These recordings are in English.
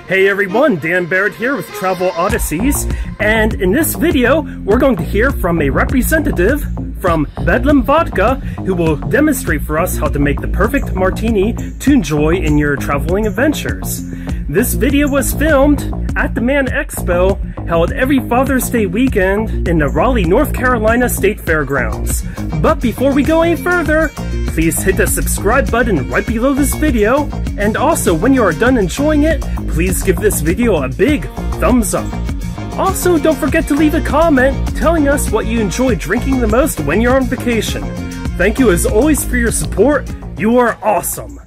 Hey everyone, Dan Barrett here with Travel Odysseys, and in this video, we're going to hear from a representative from Bedlam Vodka who will demonstrate for us how to make the perfect martini to enjoy in your traveling adventures. This video was filmed at the Man Expo, held every Father's Day weekend in the Raleigh, North Carolina State Fairgrounds. But before we go any further, please hit the subscribe button right below this video, and also when you are done enjoying it, please give this video a big thumbs up. Also, don't forget to leave a comment telling us what you enjoy drinking the most when you're on vacation. Thank you as always for your support. You are awesome.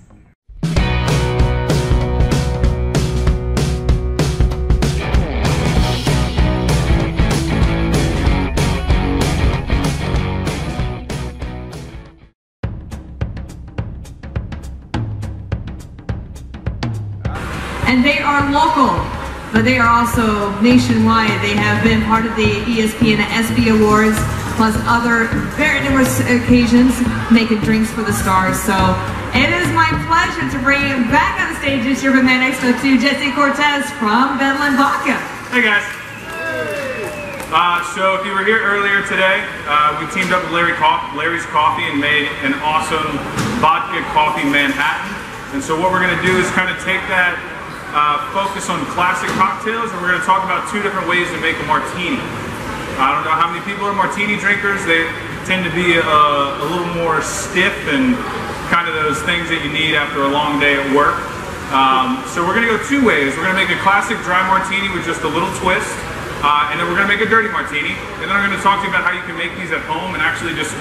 And they are local, but they are also nationwide. They have been part of the ESP and the SB Awards, plus other very numerous occasions, making drinks for the stars. So it is my pleasure to bring you back on the stage this year with Man Expo to Jesse Cortez from Bedlam Vodka. Hey guys. So if you were here earlier today, we teamed up with Larry's Coffee and made an awesome vodka coffee Manhattan. And so what we're going to do is kind of take that focus on classic cocktails, and we're going to talk about two different ways to make a martini. I don't know how many people are martini drinkers. They tend to be a little more stiff and kind of those things that you need after a long day at work. So we're going to go two ways. We're going to make a classic dry martini with just a little twist, and then we're going to make a dirty martini. And then I'm going to talk to you about how you can make these at home and actually just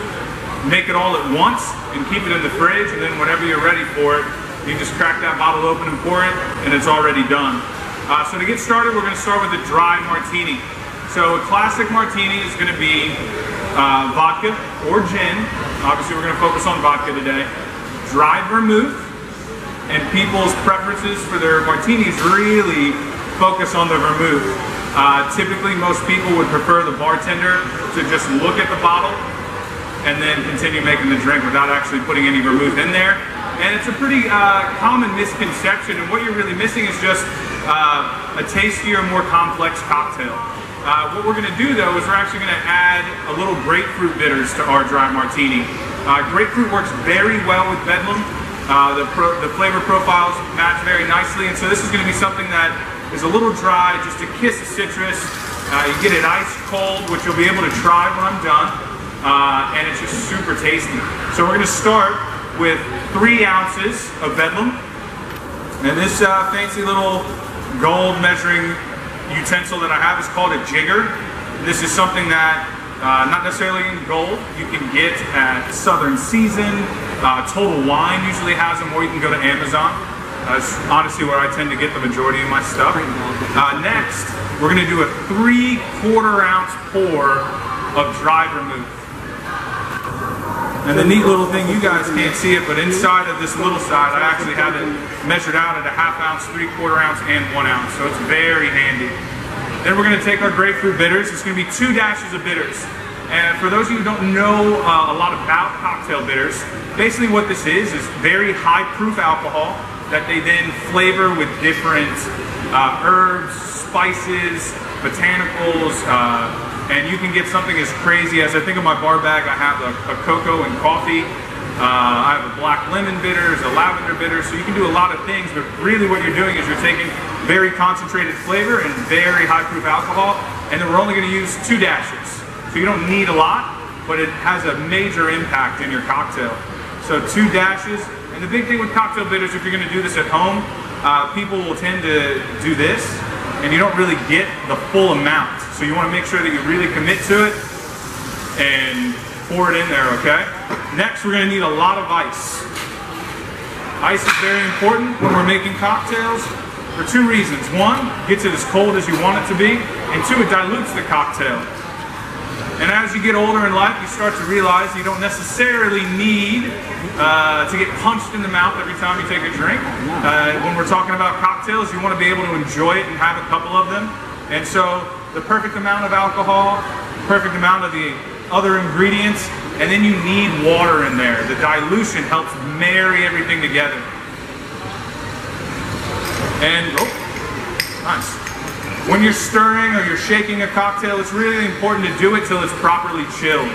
make it all at once and keep it in the fridge, and then whenever you're ready for it, you just crack that bottle open and pour it, and it's already done. So to get started, we're going to start with a dry martini. So a classic martini is going to be vodka or gin. Obviously, we're going to focus on vodka today. Dry vermouth, and people's preferences for their martinis really focus on the vermouth. Typically, most people would prefer the bartender to just look at the bottle and then continue making the drink without actually putting any vermouth in there. And it's a pretty common misconception, and what you're really missing is just a tastier, more complex cocktail. What we're going to do though is we're actually going to add a little grapefruit bitters to our dry martini. Grapefruit works very well with Bedlam. The flavor profiles match very nicely, and so this is going to be something that is a little dry, just a kiss of citrus. You get it ice cold, which you'll be able to try when I'm done, and it's just super tasty. So we're going to start with 3 ounces of Bedlam, and this fancy little gold measuring utensil that I have is called a jigger. This is something that, not necessarily in gold, you can get at Southern Season. Total Wine usually has them, or you can go to Amazon. That's honestly where I tend to get the majority of my stuff. Next, we're going to do a 3/4 ounce pour of dry vermouth. And the neat little thing, you guys can't see it, but inside of this little side, I actually have it measured out at a 1/2 ounce, 3/4 ounce, and 1 ounce. So it's very handy. Then we're going to take our grapefruit bitters. It's going to be 2 dashes of bitters. And for those of you who don't know a lot about cocktail bitters, basically what this is very high proof alcohol that they then flavor with different herbs, spices, botanicals, and you can get something as crazy as, I think of my bar bag, I have a cocoa and coffee. I have a black lemon bitters, a lavender bitter, so you can do a lot of things, but really what you're doing is you're taking very concentrated flavor and very high proof alcohol, and then we're only going to use 2 dashes. So you don't need a lot, but it has a major impact in your cocktail. So 2 dashes, and the big thing with cocktail bitters, if you're going to do this at home, people will tend to do this, and you don't really get the full amount. So you want to make sure that you really commit to it and pour it in there, okay? Next, we're going to need a lot of ice. Ice is very important when we're making cocktails for 2 reasons. 1, gets it as cold as you want it to be, and 2, it dilutes the cocktail. And as you get older in life, you start to realize you don't necessarily need to get punched in the mouth every time you take a drink. When we're talking about cocktails, you want to be able to enjoy it and have a couple of them. And so the perfect amount of alcohol, perfect amount of the other ingredients, and then you need water in there. The dilution helps marry everything together. And Nice. When you're stirring or you're shaking a cocktail, it's really important to do it till it's properly chilled.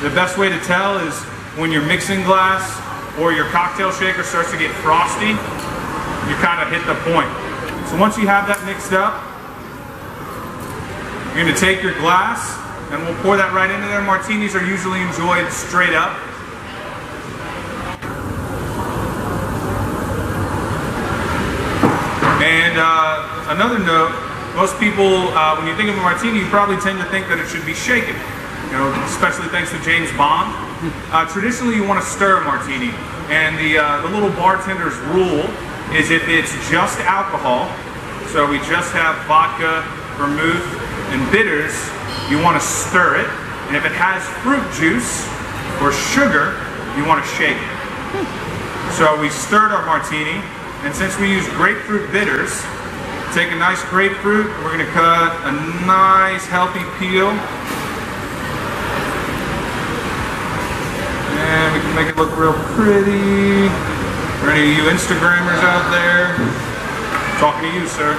The best way to tell is when your mixing glass or your cocktail shaker starts to get frosty, you kind of hit the point. So once you have that mixed up, you're going to take your glass and we'll pour that right into there. Martinis are usually enjoyed straight up. And another note, most people, when you think of a martini, you probably tend to think that it should be shaken. You know, especially thanks to James Bond. Traditionally, you want to stir a martini, and the little bartender's rule is if it's just alcohol, so we just have vodka, vermouth, and bitters, you want to stir it, and if it has fruit juice or sugar, you want to shake it. So we stirred our martini, and since we use grapefruit bitters, take a nice grapefruit, we're going to cut a nice healthy peel. And we can make it look real pretty. For any of you Instagrammers out there, talking to you, sir.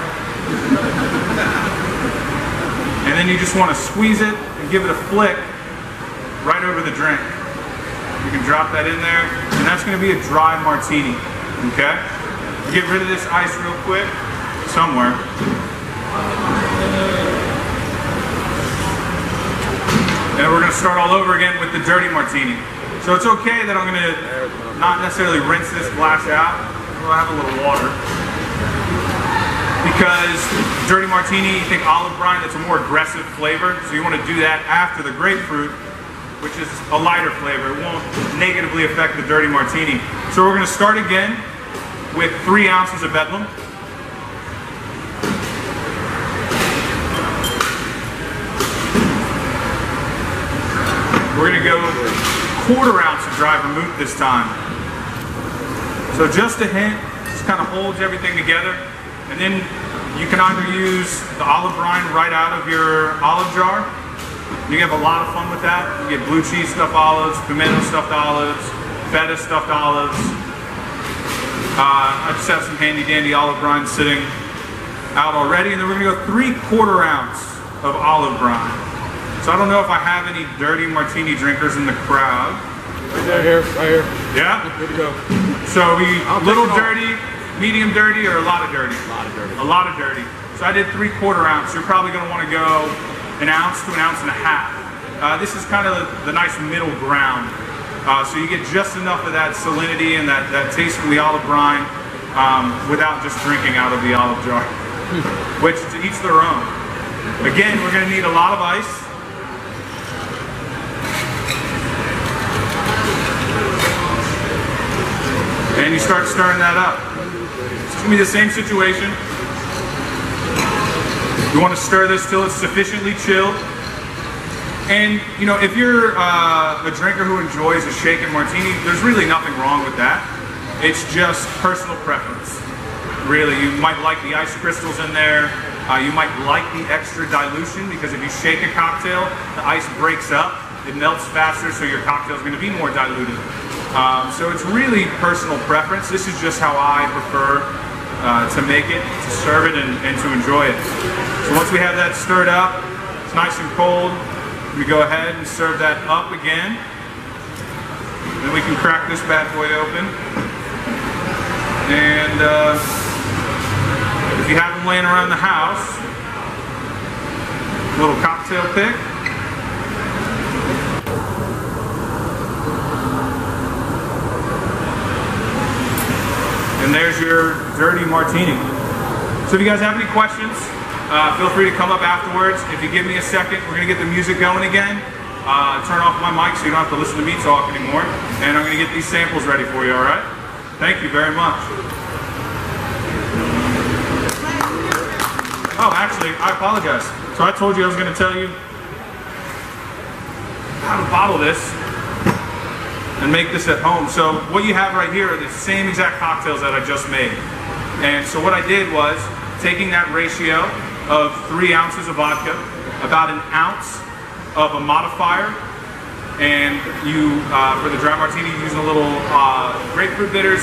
And then you just want to squeeze it and give it a flick right over the drink. You can drop that in there, and that's going to be a dry martini. Okay? Get rid of this ice real quick, somewhere. And we're going to start all over again with the dirty martini. So it's okay that I'm going to not necessarily rinse this glass out. We'll have a little water. Because dirty martini, you think olive brine, that's a more aggressive flavor. So you want to do that after the grapefruit, which is a lighter flavor. It won't negatively affect the dirty martini. So we're going to start again with 3 ounces of Bedlam. We're going to go 1/4 ounce of dry vermouth this time. So just a hint, just kind of holds everything together. And then you can either use the olive brine right out of your olive jar. You can have a lot of fun with that. You get blue cheese stuffed olives, pimento stuffed olives, feta stuffed olives. I just have some handy dandy olive brine sitting out already. And then we're going to go 3/4 ounce of olive brine. So I don't know if I have any dirty martini drinkers in the crowd. Right here, right here. Yeah? Good to go. So we little dirty, medium dirty, or a lot of dirty? A lot of dirty. A lot of dirty. So I did 3/4 ounce. You're probably going to want to go 1 ounce to 1.5 ounces. This is kind of the nice middle ground. So you get just enough of that salinity and that taste from the olive brine without just drinking out of the olive jar, which to each their own. Again, we're going to need a lot of ice. And you start stirring that up. It's going to be the same situation. You want to stir this till it's sufficiently chilled. And, you know, if you're a drinker who enjoys a shaken martini, there's really nothing wrong with that. It's just personal preference. Really, you might like the ice crystals in there. You might like the extra dilution because if you shake a cocktail, the ice breaks up. It melts faster, so your cocktail is going to be more diluted. So it's really personal preference. This is just how I prefer to make it, to serve it, and to enjoy it. So once we have that stirred up, it's nice and cold, we go ahead and serve that up again. Then we can crack this bad boy open. And if you have them laying around the house, a little cocktail pick. And there's your dirty martini. So if you guys have any questions, feel free to come up afterwards. If you give me a second, we're going to get the music going again. Turn off my mic so you don't have to listen to me talk anymore. And I'm going to get these samples ready for you, all right? Thank you very much. Oh, actually, I apologize. So I told you I was going to tell you how to bottle this and make this at home. So what you have right here are the same exact cocktails that I just made. And so what I did was, taking that ratio of 3 ounces of vodka, about 1 ounce of a modifier, and you, for the dry martini, using a little grapefruit bitters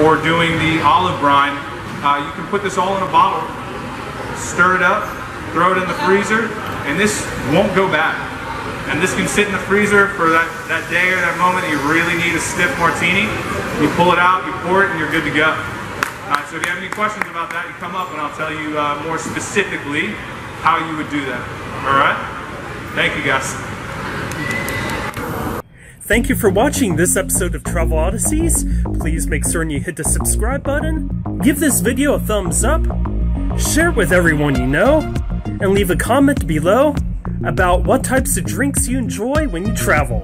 or doing the olive brine, you can put this all in a bottle stir it up, throw it in the freezer, and this won't go bad. And this can sit in the freezer for that day or that moment you really need a stiff martini. You pull it out, you pour it, and you're good to go. Alright, so if you have any questions about that, you come up and I'll tell you more specifically how you would do that. Alright? Thank you guys. Thank you for watching this episode of Travel Odysseys. Please make certain you hit the subscribe button, give this video a thumbs up, share it with everyone you know, and leave a comment below about what types of drinks you enjoy when you travel.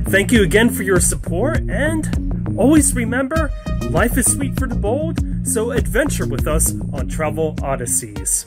Thank you again for your support, and always remember, life is sweet for the bold, so adventure with us on Travel Odysseys.